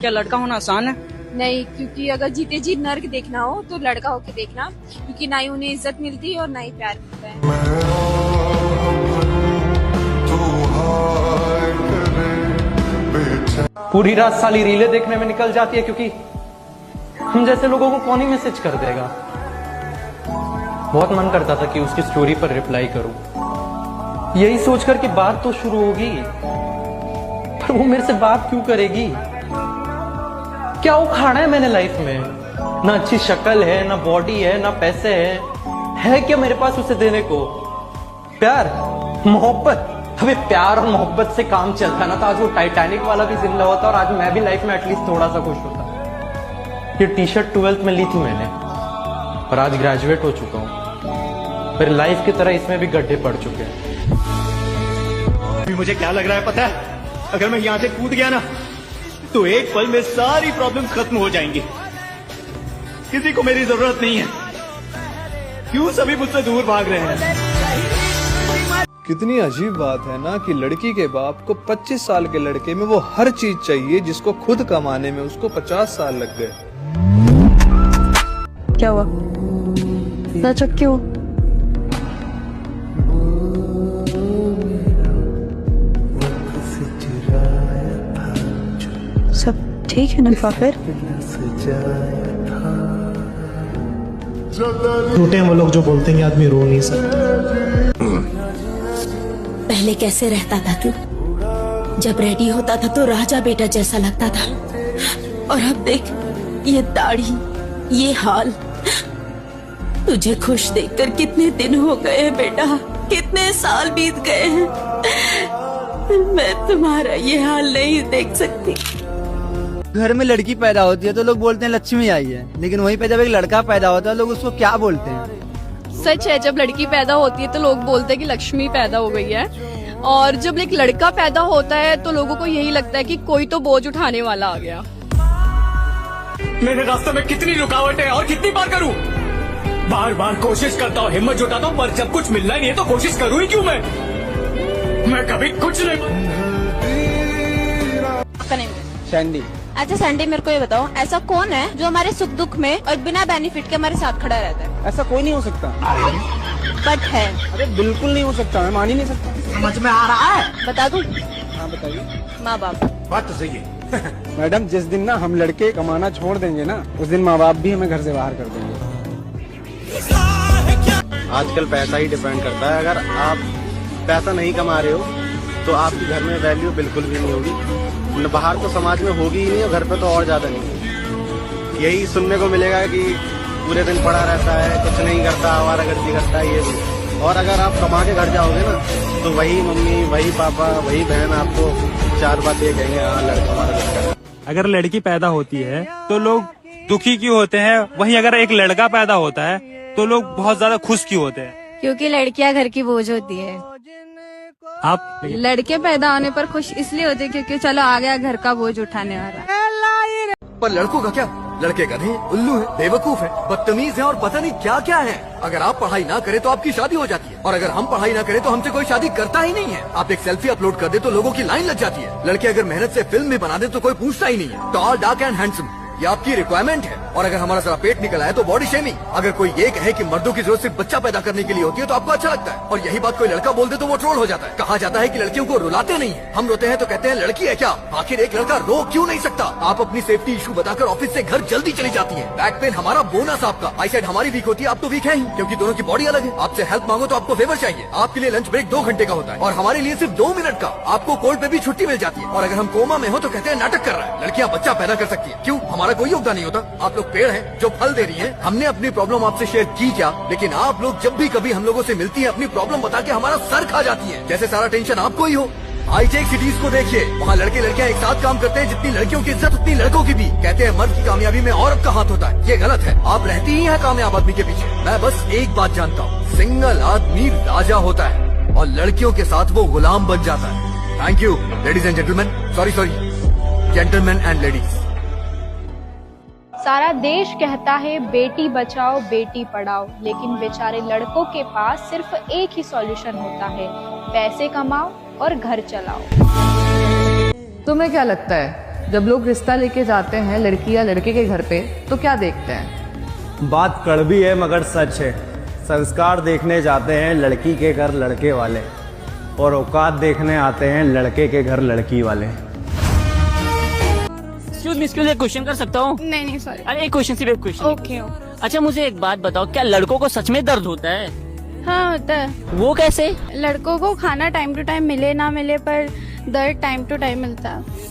क्या लड़का होना आसान है? नहीं, क्योंकि अगर जीते जी नर्क देखना हो तो लड़का होके देखना, क्योंकि ना ही उन्हें इज्जत मिलती और ना ही प्यार मिलता है। पूरी रात साली रीलें देखने में निकल जाती है क्योंकि हम जैसे लोगों को कौन ही मैसेज कर देगा। बहुत मन करता था कि उसकी स्टोरी पर रिप्लाई करूं, यही सोचकर कि बात तो शुरू होगी, पर वो मेरे से बात क्यों करेगी? क्या उखाड़ा है मैंने लाइफ में? ना अच्छी शक्ल है, ना बॉडी है, ना पैसे है क्या मेरे पास उसे देने को? प्यार, मोहब्बत। अबे प्यार और मोहब्बत से काम चलता ना तो आज वो टाइटैनिक वाला भी जिंदा होता और आज मैं भी लाइफ में एटलीस्ट थोड़ा सा खुश होता। ये टी शर्ट 12th में ली थी मैंने और आज ग्रेजुएट हो चुका हूं। फिर लाइफ की तरह इसमें भी गड्ढे पड़ चुके हैं। अभी मुझे क्या लग रहा है पता है? अगर मैं यहां से कूद गया ना तो एक पल में सारी प्रॉब्लम्स खत्म हो जाएंगी। किसी को मेरी जरूरत नहीं है। क्यों सभी मुझसे दूर भाग रहे हैं? कितनी अजीब बात है ना कि लड़की के बाप को 25 साल के लड़के में वो हर चीज चाहिए जिसको खुद कमाने में उसको 50 साल लग गए। क्या हुआ? ना चक्के हो? सब ठीक है ना फिर? टूटे हैं वो लोग जो बोलते हैं कि आदमी रो नहीं सकता। पहले कैसे रहता था तू? जब रेडी होता था तो राजा बेटा जैसा लगता था, और अब देख ये दाढ़ी, ये हाल। तुझे खुश देखकर कितने दिन हो गए हैं बेटा, कितने साल बीत गए हैं। मैं तुम्हारा ये हाल नहीं देख सकती। घर में लड़की पैदा होती है तो लोग बोलते हैं लक्ष्मी आई है, लेकिन वहीं पे जब एक लड़का पैदा होता है लोग उसको क्या बोलते हैं? सच है, जब लड़की पैदा होती है तो लोग बोलते हैं कि लक्ष्मी पैदा हो गई है, और जब एक लड़का पैदा होता है तो लोगों को यही लगता है कि कोई तो बोझ उठाने वाला आ गया। मेरे रास्ते में कितनी रुकावटें और कितनी बार करूं? बार बार कोशिश करता हूं, हिम्मत जुटाता हूं, पर जब कुछ मिलना ही नहीं है तो कोशिश करूं ही क्यों? मैं कभी कुछ नहीं। सैंडी। अच्छा सैंडी, मेरे को ये बताओ, ऐसा कौन है जो हमारे सुख दुख में और बिना बेनिफिट के हमारे साथ खड़ा रहता है? ऐसा कोई नहीं हो सकता। बट है। अरे बिल्कुल नहीं हो सकता, मैं मान ही नहीं सकता। समझ में आ रहा है? बता दूं? हाँ बताइए। माँ बाप। बात तो सही है। मैडम, जिस दिन ना हम लड़के कमाना छोड़ देंगे ना, उस दिन माँ बाप भी हमें घर से बाहर कर देंगे। आजकल पैसा ही डिपेंड करता है। अगर आप पैसा नहीं कमा रहे हो तो आपके घर में वैल्यू बिल्कुल भी नहीं होगी। बाहर तो समाज में होगी ही नहीं और घर पे तो और ज्यादा नहीं। यही सुनने को मिलेगा कि पूरे दिन पड़ा रहता है, कुछ नहीं करता, आवारागर्दी करता है, ये भी। और अगर आप कमा के घर जाओगे ना तो वही मम्मी, वही पापा, वही बहन आपको चार बात ये कहेंगे, हाँ लड़का हमारा बच्चा है। अगर लड़की पैदा होती है तो लोग दुखी क्यों होते हैं, वहीं अगर एक लड़का पैदा होता है तो लोग बहुत ज्यादा खुश क्यों होते हैं? क्योंकि लड़कियां घर की बोझ होती है। आप लड़के पैदा होने पर खुश इसलिए होते हैं क्योंकि चलो आ गया घर का बोझ उठाने वाला। पर लड़कों का क्या? लड़के गधे, उल्लू है, बेवकूफ है, बदतमीज है और पता नहीं क्या क्या है। अगर आप पढ़ाई ना करें तो आपकी शादी हो जाती है, और अगर हम पढ़ाई ना करें तो हमसे कोई शादी करता ही नहीं है। आप एक सेल्फी अपलोड कर दे तो लोगों की लाइन लग जाती है। लड़के अगर मेहनत से फिल्म भी बना दे तो कोई पूछता ही नहीं है। टॉल, डार्क एंड हैंडसम, ये आपकी रिक्वायरमेंट है। और अगर हमारा सारा पेट निकल आए तो बॉडी शेमिंग। अगर कोई ये कहे कि मर्दों की जरूरत सिर्फ बच्चा पैदा करने के लिए होती है तो आपको अच्छा लगता है, और यही बात कोई लड़का बोल दे तो वो ट्रोल हो जाता है। कहा जाता है कि लड़कियों को रुलाते नहीं है, हम रोते हैं तो कहते हैं लड़की है क्या? आखिर एक लड़का रो क्यों नहीं सकता? आप अपनी सेफ्टी इशू बताकर ऑफिस से घर जल्दी चली जाती है। बैक पेन हमारा, बोनस आपका। आई साइड हमारी वीक होती है, आप तो वीक है ही, क्योंकि दोनों की बॉडी अलग है। आपसे हेल्प मांगो तो आपको फेवर चाहिए। आपके लिए लंच ब्रेक 2 घंटे का होता है और हमारे लिए सिर्फ 2 मिनट का। आपको कोर्ट पे भी छुट्टी मिल जाती है, और अगर हम कोमा में हो तो कहते हैं नाटक कर रहा है। लड़कियां बच्चा पैदा कर सकती है, क्यों? हमारा कोई योगदान नहीं होता। आप लोग पेड़ हैं जो फल दे रही हैं। हमने अपनी प्रॉब्लम आपसे शेयर की क्या? लेकिन आप लोग जब भी कभी हम लोगों से मिलती हैं अपनी प्रॉब्लम बता के हमारा सर खा जाती है, जैसे सारा टेंशन आपको ही हो। हाईटेक सिटीज को देखिए, वहाँ लड़के लड़कियाँ एक साथ काम करते हैं। जितनी लड़कियों की इज्जत उतनी लड़कों की भी। कहते हैं मर्द की कामयाबी में औरत का हाथ होता है, ये गलत है। आप रहती ही हैं कामयाब आदमी के पीछे। मैं बस एक बात जानता हूँ, सिंगल आदमी राजा होता है और लड़कियों के साथ वो गुलाम बन जाता है। Thank you ladies and gentleman, sorry gentleman and ladies. सारा देश कहता है बेटी बचाओ बेटी पढ़ाओ, लेकिन बेचारे लड़कों के पास सिर्फ एक ही सॉल्यूशन होता है, पैसे कमाओ और घर चलाओ। तुम्हें क्या लगता है जब लोग रिश्ता लेके जाते हैं लड़की या लड़के के घर पे तो क्या देखते हैं? बात कड़वी है मगर सच है। संस्कार देखने जाते हैं लड़की के घर लड़के वाले, और औकात देखने आते हैं लड़के के घर लड़की वाले। एक्सक्यूज एक क्वेश्चन कर सकता हूँ? नहीं सॉरी। अरे एक क्वेश्चन, सिर्फ एक क्वेश्चन। ओके। अच्छा मुझे एक बात बताओ, क्या लड़कों को सच में दर्द होता है? हाँ होता है। वो कैसे? लड़कों को खाना टाइम टू टाइम मिले ना मिले पर दर्द टाइम टू टाइम मिलता है।